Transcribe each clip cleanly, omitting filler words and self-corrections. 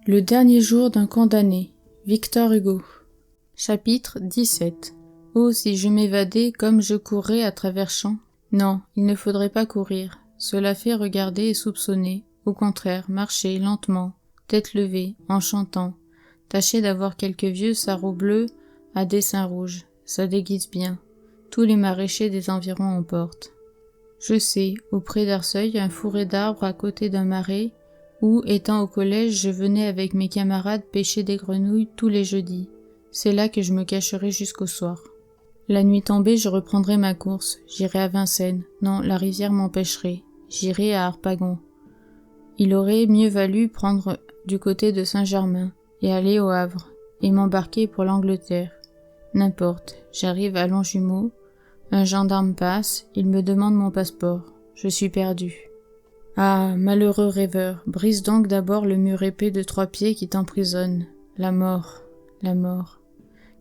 Le dernier jour d'un condamné. Victor Hugo. Chapitre 17. Oh, si je m'évadais comme je courrais à travers champs. Non, il ne faudrait pas courir. Cela fait regarder et soupçonner. Au contraire, marcher lentement, tête levée, en chantant. Tâcher d'avoir quelques vieux sarraux bleus à dessins rouges. Ça déguise bien. Tous les maraîchers des environs en portent. Je sais, auprès d'Arcueil, un fourré d'arbres à côté d'un marais, où, étant au collège, je venais avec mes camarades pêcher des grenouilles tous les jeudis. C'est là que je me cacherai jusqu'au soir. La nuit tombée, je reprendrai ma course. J'irai à Vincennes. Non, la rivière m'empêcherait. J'irai à Harpagon. Il aurait mieux valu prendre du côté de Saint-Germain et aller au Havre, et m'embarquer pour l'Angleterre. N'importe, j'arrive à Longjumeau, un gendarme passe, il me demande mon passeport. Je suis perdu. Ah, malheureux rêveur, brise donc d'abord le mur épais de 3 pieds qui t'emprisonne. La mort, la mort.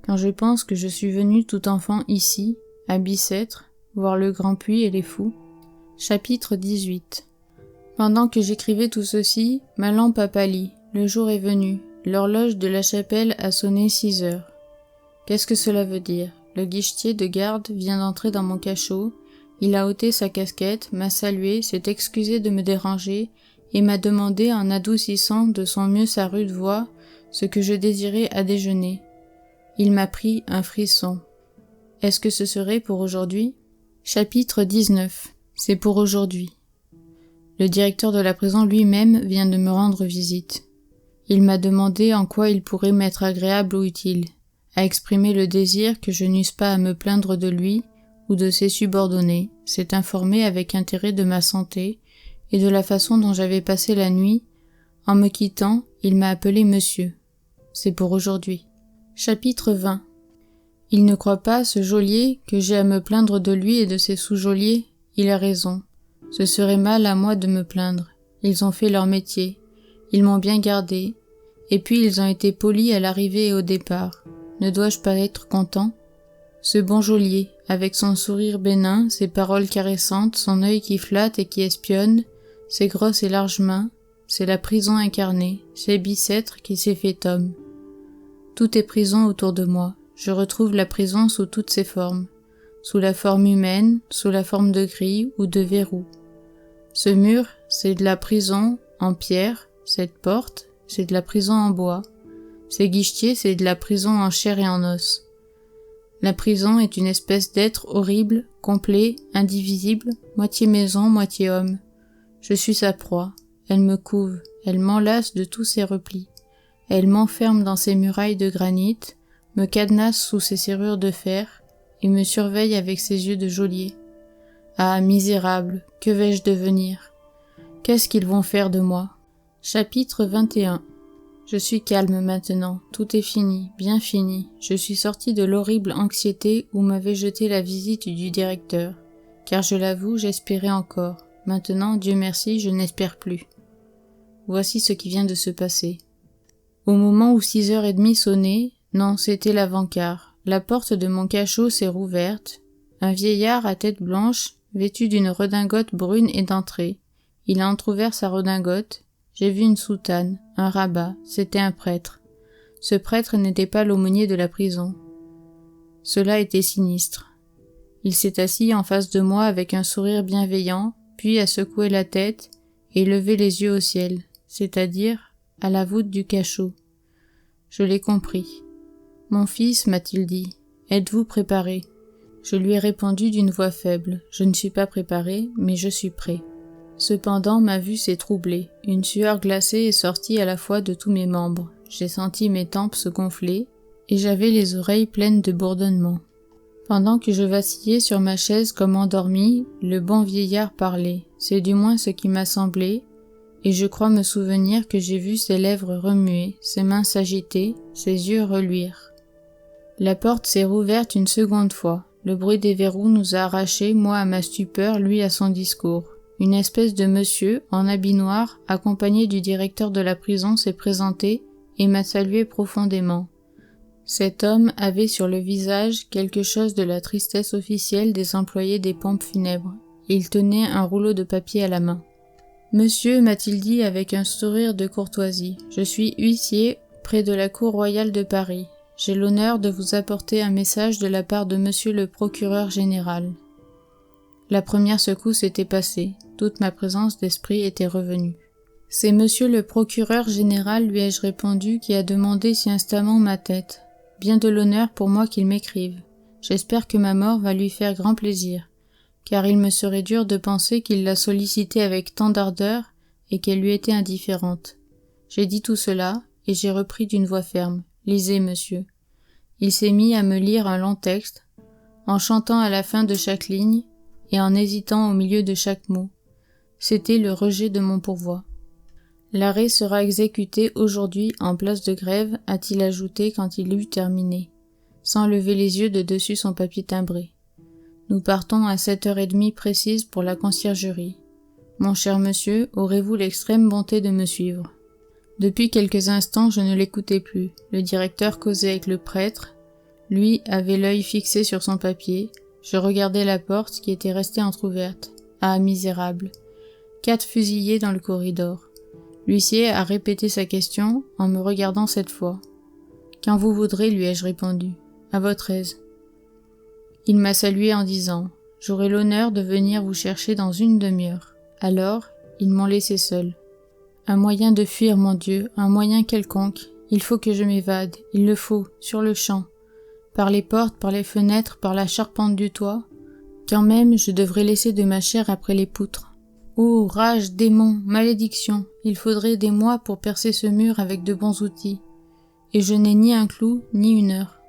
Quand je pense que je suis venu tout enfant ici, à Bicêtre, voir le Grand Puy et les fous. Chapitre 18. Pendant que j'écrivais tout ceci, ma lampe a pâli, le jour est venu, l'horloge de la chapelle a sonné 6 heures. Qu'est-ce que cela veut dire? Le guichetier de garde vient d'entrer dans mon cachot. Il a ôté sa casquette, m'a salué, s'est excusé de me déranger et m'a demandé en adoucissant de son mieux sa rude voix ce que je désirais à déjeuner. Il m'a pris un frisson. Est-ce que ce serait pour aujourd'hui? Chapitre 19. C'est pour aujourd'hui. Le directeur de la prison lui-même vient de me rendre visite. Il m'a demandé en quoi il pourrait m'être agréable ou utile, a exprimé le désir que je n'eusse pas à me plaindre de lui ou de ses subordonnés, s'est informé avec intérêt de ma santé et de la façon dont j'avais passé la nuit. En me quittant, il m'a appelé monsieur. C'est pour aujourd'hui. Chapitre 20. Il ne croit pas, ce geôlier, que j'ai à me plaindre de lui et de ses sous-geôliers. Il a raison. Ce serait mal à moi de me plaindre. Ils ont fait leur métier. Ils m'ont bien gardé. Et puis ils ont été polis à l'arrivée et au départ. Ne dois-je pas être content? Ce bon geôlier, avec son sourire bénin, ses paroles caressantes, son œil qui flatte et qui espionne, ses grosses et larges mains, c'est la prison incarnée, c'est Bicêtre qui s'est fait homme. Tout est prison autour de moi. Je retrouve la prison sous toutes ses formes, sous la forme humaine, sous la forme de grille ou de verrou. Ce mur, c'est de la prison en pierre, cette porte, c'est de la prison en bois. Ces guichetiers, c'est de la prison en chair et en os. La prison est une espèce d'être horrible, complet, indivisible, moitié maison, moitié homme. Je suis sa proie. Elle me couve, elle m'enlace de tous ses replis. Elle m'enferme dans ses murailles de granit, me cadenasse sous ses serrures de fer et me surveille avec ses yeux de geôlier. Ah, misérable, que vais-je devenir? Qu'est-ce qu'ils vont faire de moi? Chapitre 21. Je suis calme maintenant, tout est fini, bien fini. Je suis sorti de l'horrible anxiété où m'avait jeté la visite du directeur, car je l'avoue, j'espérais encore. Maintenant, Dieu merci, je n'espère plus. Voici ce qui vient de se passer. Au moment où 6h30 sonnaient, non, c'était l'avant-quart, la porte de mon cachot s'est rouverte. Un vieillard à tête blanche, vêtu d'une redingote brune est entré. Il a entrouvert sa redingote. J'ai vu une soutane, un rabat, c'était un prêtre. Ce prêtre n'était pas l'aumônier de la prison. Cela était sinistre. Il s'est assis en face de moi avec un sourire bienveillant, puis a secoué la tête et levé les yeux au ciel, c'est-à-dire à la voûte du cachot. Je l'ai compris. « Mon fils, m'a-t-il dit, êtes-vous préparé ?» Je lui ai répondu d'une voix faible. « Je ne suis pas préparé, mais je suis prêt. » Cependant, ma vue s'est troublée. Une sueur glacée est sortie à la fois de tous mes membres. J'ai senti mes tempes se gonfler, et j'avais les oreilles pleines de bourdonnements. Pendant que je vacillais sur ma chaise comme endormi, le bon vieillard parlait. C'est du moins ce qui m'a semblé, et je crois me souvenir que j'ai vu ses lèvres remuer, ses mains s'agiter, ses yeux reluire. La porte s'est rouverte une seconde fois. Le bruit des verrous nous a arrachés, moi à ma stupeur, lui à son discours. Une espèce de monsieur, en habit noir, accompagné du directeur de la prison, s'est présenté et m'a salué profondément. Cet homme avait sur le visage quelque chose de la tristesse officielle des employés des pompes funèbres. Il tenait un rouleau de papier à la main. « Monsieur, m'a-t-il dit avec un sourire de courtoisie, je suis huissier près de la cour royale de Paris. J'ai l'honneur de vous apporter un message de la part de monsieur le procureur général. La première secousse était passée, toute ma présence d'esprit était revenue. C'est monsieur le procureur général, lui ai-je répondu, qui a demandé si instamment ma tête. Bien de l'honneur pour moi qu'il m'écrive. J'espère que ma mort va lui faire grand plaisir, car il me serait dur de penser qu'il l'a sollicitée avec tant d'ardeur et qu'elle lui était indifférente. J'ai dit tout cela, et j'ai repris d'une voix ferme. Lisez, monsieur. Il s'est mis à me lire un long texte, en chantant à la fin de chaque ligne, et en hésitant au milieu de chaque mot. C'était le rejet de mon pourvoi. L'arrêt sera exécuté aujourd'hui en place de grève, a-t-il ajouté quand il eut terminé, sans lever les yeux de dessus son papier timbré. Nous partons à 7h30 précise pour la conciergerie. Mon cher monsieur, aurez-vous l'extrême bonté de me suivre? Depuis quelques instants, je ne l'écoutais plus. Le directeur causait avec le prêtre. Lui avait l'œil fixé sur son papier. Je regardais la porte qui était restée entr'ouverte. Ah, misérable. 4 fusillés dans le corridor. L'huissier a répété sa question en me regardant cette fois. « Quand vous voudrez, lui ai-je répondu. À votre aise. » Il m'a salué en disant « J'aurai l'honneur de venir vous chercher dans 1 demi-heure. » Alors, ils m'ont laissé seul. Un moyen de fuir, mon Dieu, un moyen quelconque. Il faut que je m'évade, il le faut, sur le champ. Par les portes, par les fenêtres, par la charpente du toit. Quand même, je devrais laisser de ma chair après les poutres. Oh, rage, démon, malédiction, il faudrait des mois pour percer ce mur avec de bons outils. Et je n'ai ni un clou, ni une heure.